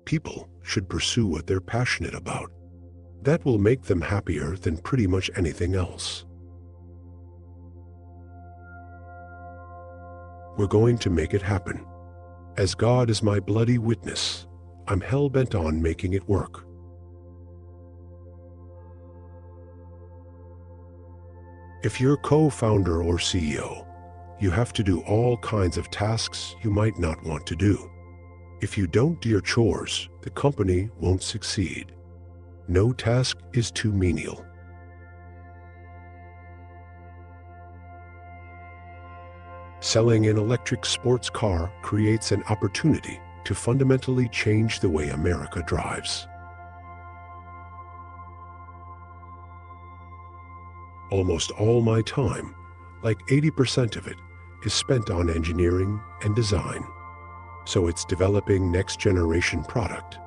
people should pursue what they're passionate about. That will make them happier than pretty much anything else. We're going to make it happen. As God is my bloody witness, I'm hell-bent on making it work. If you're co-founder or CEO, you have to do all kinds of tasks you might not want to do. If you don't do your chores, the company won't succeed. No task is too menial. Selling an electric sports car creates an opportunity to fundamentally change the way America drives. Almost all my time, like 80% of it, is spent on engineering and design. So it's developing next-generation product.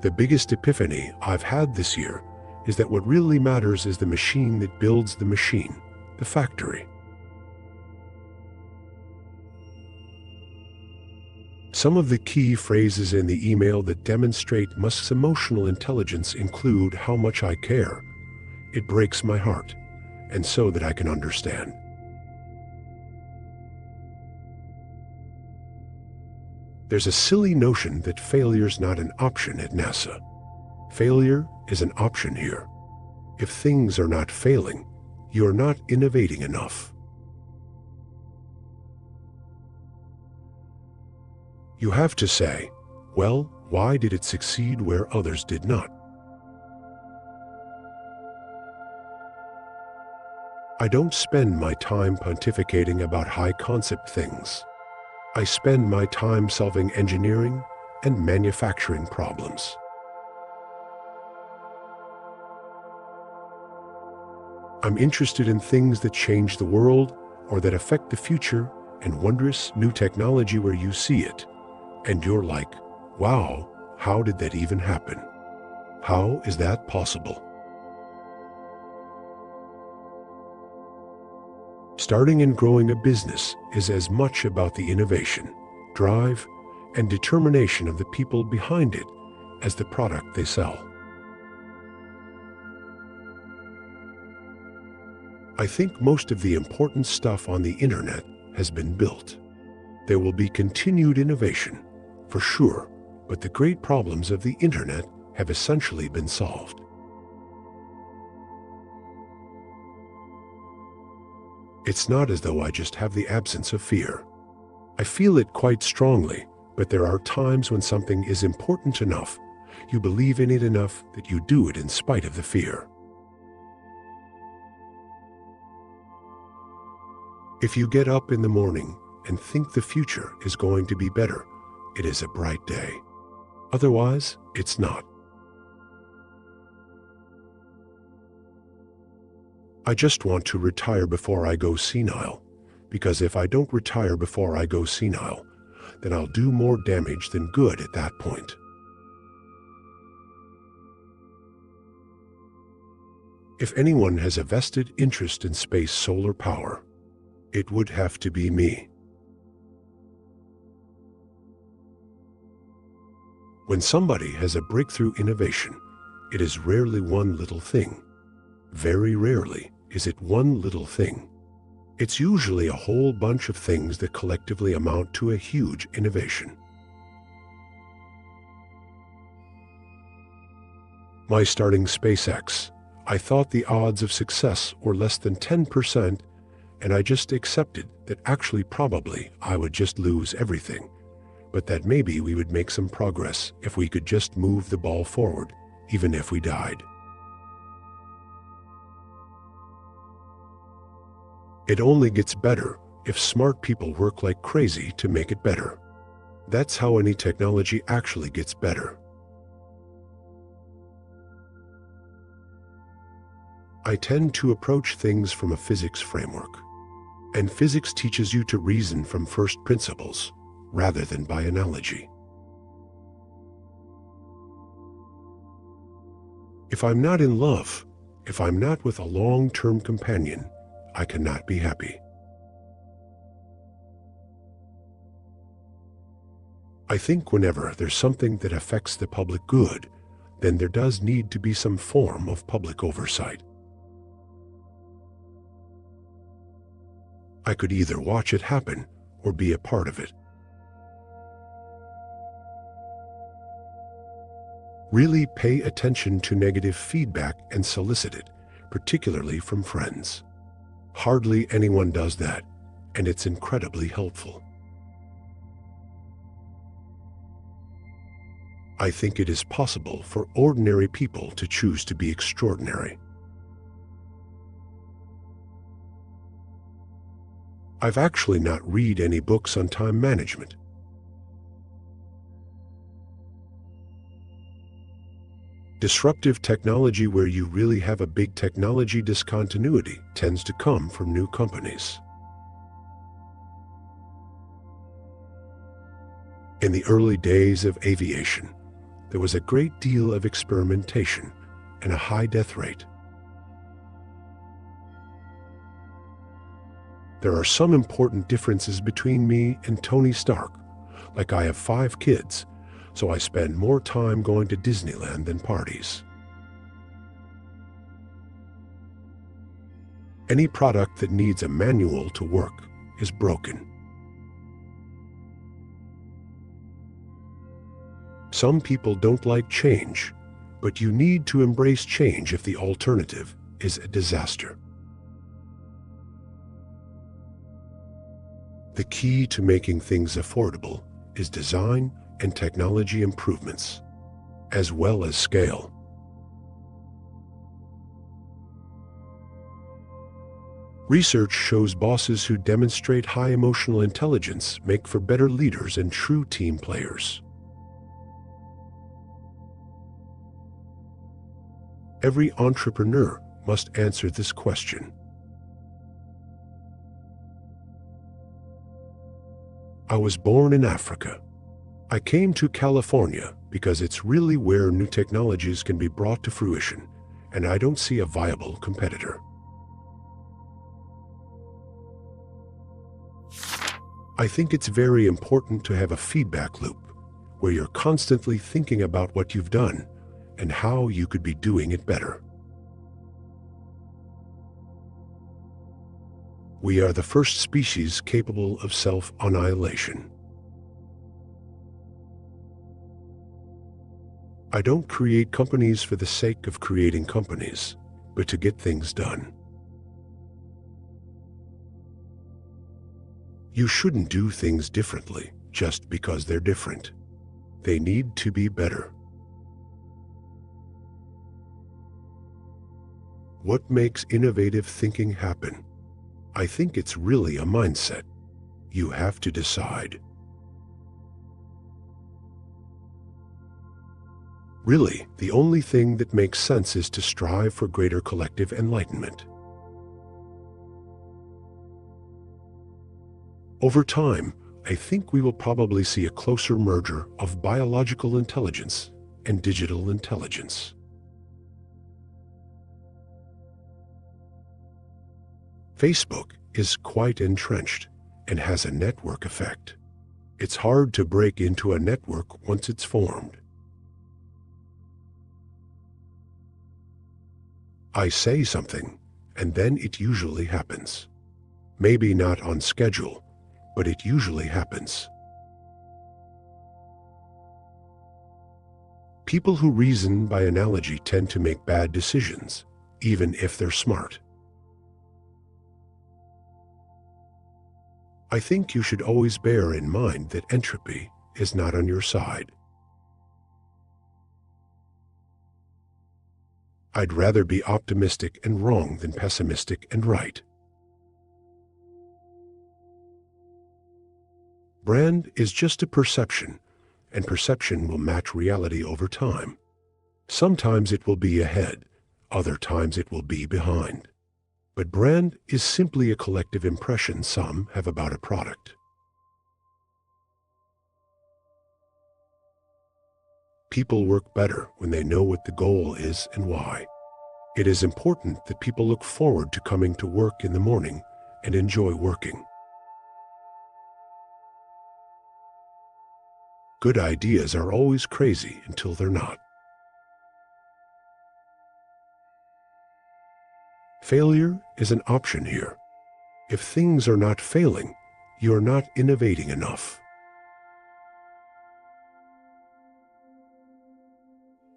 The biggest epiphany I've had this year is that what really matters is the machine that builds the machine, the factory. Some of the key phrases in the email that demonstrate Musk's emotional intelligence include how much I care. It breaks my heart, and so that I can understand. There's a silly notion that failure's not an option at NASA. Failure is an option here. If things are not failing, you're not innovating enough. You have to say, well, why did it succeed where others did not? I don't spend my time pontificating about high-concept things. I spend my time solving engineering and manufacturing problems. I'm interested in things that change the world or that affect the future and wondrous new technology where you see it. And you're like, wow, how did that even happen? How is that possible? Starting and growing a business is as much about the innovation, drive, and determination of the people behind it as the product they sell. I think most of the important stuff on the internet has been built. There will be continued innovation, for sure, but the great problems of the internet have essentially been solved. It's not as though I just have the absence of fear. I feel it quite strongly, but there are times when something is important enough, you believe in it enough that you do it in spite of the fear. If you get up in the morning and think the future is going to be better, it is a bright day. Otherwise, it's not. I just want to retire before I go senile, because if I don't retire before I go senile, then I'll do more damage than good at that point. If anyone has a vested interest in space solar power, it would have to be me. When somebody has a breakthrough innovation, it is rarely one little thing. Very rarely is it one little thing. It's usually a whole bunch of things that collectively amount to a huge innovation. My starting SpaceX, I thought the odds of success were less than 10%, and I just accepted that actually probably I would just lose everything, but that maybe we would make some progress if we could just move the ball forward, even if we died. It only gets better if smart people work like crazy to make it better. That's how any technology actually gets better. I tend to approach things from a physics framework, and physics teaches you to reason from first principles rather than by analogy. If I'm not in love, if I'm not with a long-term companion, I cannot be happy. I think whenever there's something that affects the public good, then there does need to be some form of public oversight. I could either watch it happen or be a part of it. Really pay attention to negative feedback and solicit it, particularly from friends. Hardly anyone does that, and it's incredibly helpful. I think it is possible for ordinary people to choose to be extraordinary. I've actually not read any books on time management. Disruptive technology where you really have a big technology discontinuity tends to come from new companies. In the early days of aviation, there was a great deal of experimentation and a high death rate. There are some important differences between me and Tony Stark, like I have 5 kids, so I spend more time going to Disneyland than parties. Any product that needs a manual to work is broken. Some people don't like change, but you need to embrace change if the alternative is a disaster. The key to making things affordable is design and technology improvements, as well as scale. Research shows bosses who demonstrate high emotional intelligence make for better leaders and true team players. Every entrepreneur must answer this question. I was born in Africa. I came to California because it's really where new technologies can be brought to fruition, and I don't see a viable competitor. I think it's very important to have a feedback loop where you're constantly thinking about what you've done and how you could be doing it better. We are the first species capable of self-annihilation. I don't create companies for the sake of creating companies, but to get things done. You shouldn't do things differently just because they're different. They need to be better. What makes innovative thinking happen? I think it's really a mindset. You have to decide. Really, the only thing that makes sense is to strive for greater collective enlightenment. Over time, I think we will probably see a closer merger of biological intelligence and digital intelligence. Facebook is quite entrenched and has a network effect. It's hard to break into a network once it's formed. I say something, and then it usually happens. Maybe not on schedule, but it usually happens. People who reason by analogy tend to make bad decisions, even if they're smart. I think you should always bear in mind that entropy is not on your side. I'd rather be optimistic and wrong than pessimistic and right. Brand is just a perception, and perception will match reality over time. Sometimes it will be ahead, other times it will be behind. But brand is simply a collective impression some have about a product. People work better when they know what the goal is and why. It is important that people look forward to coming to work in the morning and enjoy working. Good ideas are always crazy until they're not. Failure is an option here. If things are not failing, you're not innovating enough.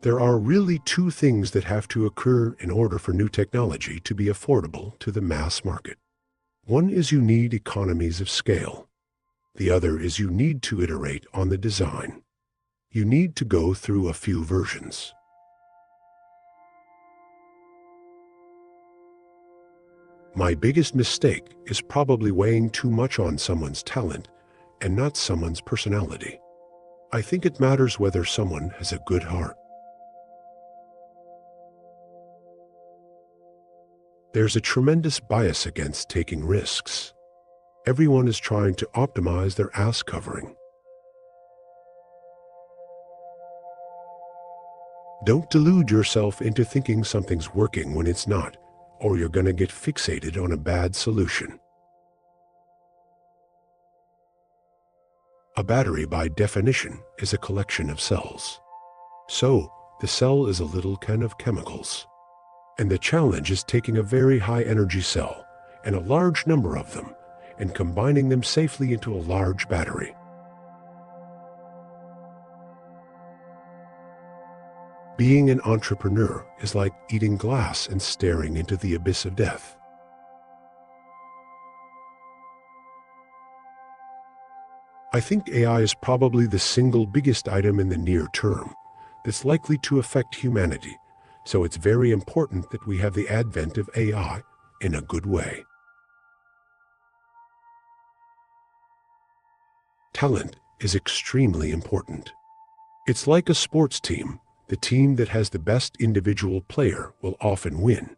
There are really two things that have to occur in order for new technology to be affordable to the mass market. One is you need economies of scale. The other is you need to iterate on the design. You need to go through a few versions. My biggest mistake is probably weighing too much on someone's talent and not someone's personality. I think it matters whether someone has a good heart. There's a tremendous bias against taking risks. Everyone is trying to optimize their ass covering. Don't delude yourself into thinking something's working when it's not, or you're going to get fixated on a bad solution. A battery, by definition, is a collection of cells. So, the cell is a little can of chemicals. And the challenge is taking a very high-energy cell, and a large number of them, and combining them safely into a large battery. Being an entrepreneur is like eating glass and staring into the abyss of death. I think AI is probably the single biggest item in the near term that's likely to affect humanity, so it's very important that we have the advent of AI in a good way. Talent is extremely important. It's like a sports team. The team that has the best individual player will often win,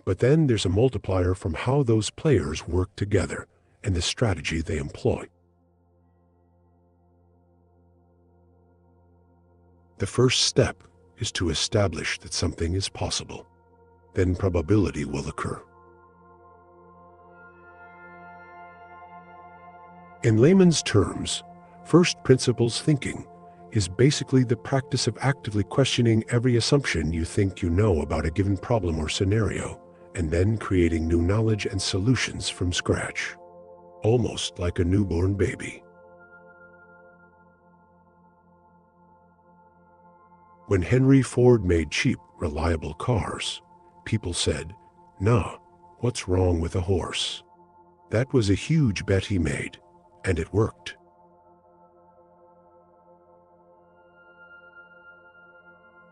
but then there's a multiplier from how those players work together and the strategy they employ. The first step is to establish that something is possible. Then probability will occur. In layman's terms, first principles thinking is basically the practice of actively questioning every assumption you think you know about a given problem or scenario, and then creating new knowledge and solutions from scratch, almost like a newborn baby. When Henry Ford made cheap, reliable cars, people said, "Nah, what's wrong with a horse?" That was a huge bet he made, and it worked.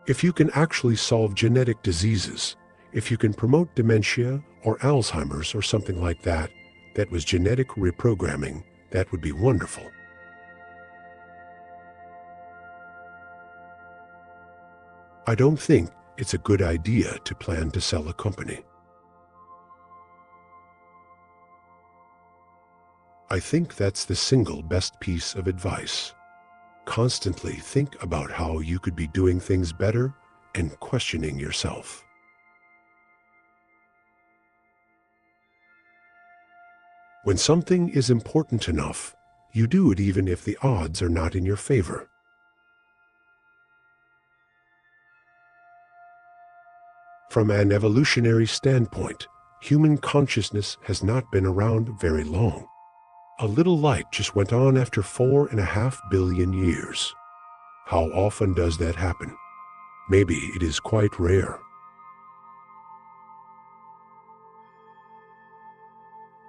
If you can actually solve genetic diseases, if you can promote dementia or Alzheimer's or something like that, that was genetic reprogramming, that would be wonderful. I don't think it's a good idea to plan to sell a company. I think that's the single best piece of advice. Constantly think about how you could be doing things better and questioning yourself. When something is important enough, you do it even if the odds are not in your favor. From an evolutionary standpoint, human consciousness has not been around very long. A little light just went on after 4.5 billion years. How often does that happen? Maybe it is quite rare.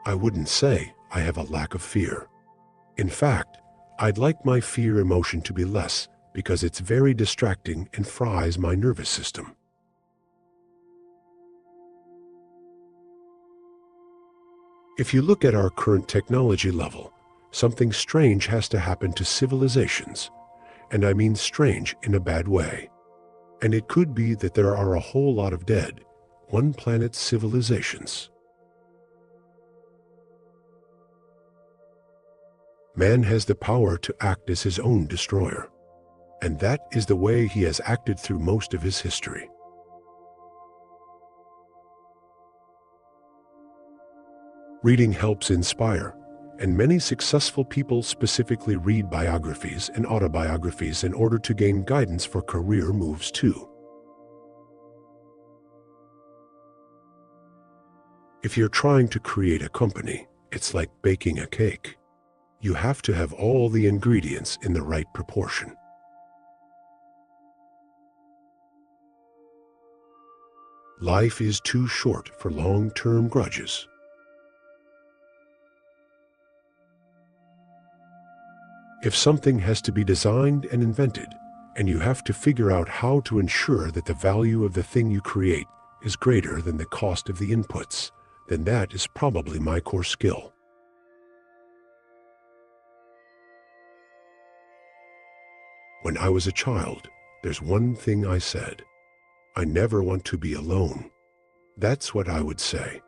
I wouldn't say I have a lack of fear. In fact, I'd like my fear emotion to be less because it's very distracting and fries my nervous system. If you look at our current technology level, something strange has to happen to civilizations, and I mean strange in a bad way. And it could be that there are a whole lot of dead, one-planet civilizations. Man has the power to act as his own destroyer, and that is the way he has acted through most of his history. Reading helps inspire, And many successful people specifically read biographies and autobiographies in order to gain guidance for career moves too. If you're trying to create a company, it's like baking a cake. You have to have all the ingredients in the right proportion. Life is too short for long-term grudges. If something has to be designed and invented, and you have to figure out how to ensure that the value of the thing you create is greater than the cost of the inputs, then that is probably my core skill. When I was a child, there's one thing I said. I never want to be alone. That's what I would say.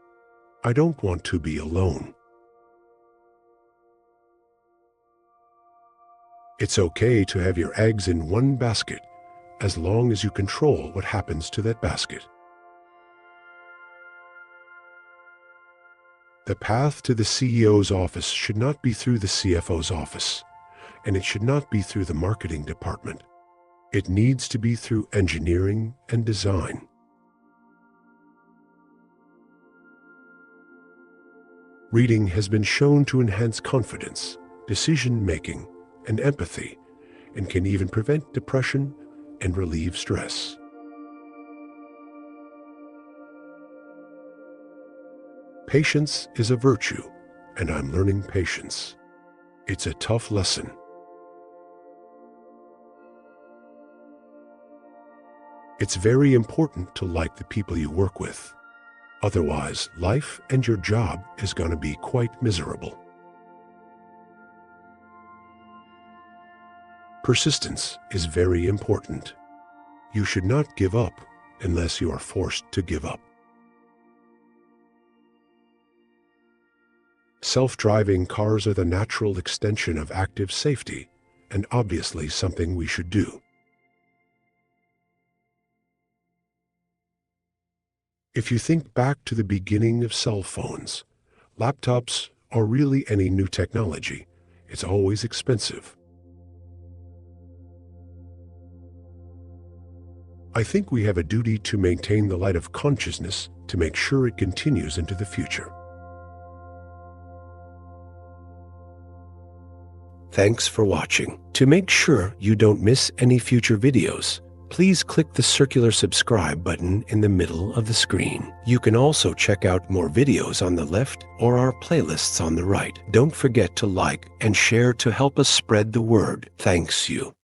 I don't want to be alone. It's okay to have your eggs in one basket, as long as you control what happens to that basket. The path to the CEO's office should not be through the CFO's office, and it should not be through the marketing department. It needs to be through engineering and design. Reading has been shown to enhance confidence, decision-making, and empathy, and can even prevent depression and relieve stress. Patience is a virtue, and I'm learning patience. It's a tough lesson. It's very important to like the people you work with. Otherwise, life and your job is going to be quite miserable. Persistence is very important. You should not give up unless you are forced to give up. Self-driving cars are the natural extension of active safety, and obviously something we should do. If you think back to the beginning of cell phones, laptops, or really any new technology, it's always expensive. I think we have a duty to maintain the light of consciousness to make sure it continues into the future. Thanks for watching. To make sure you don't miss any future videos, please click the circular subscribe button in the middle of the screen. You can also check out more videos on the left or our playlists on the right. Don't forget to like and share to help us spread the word. Thanks you.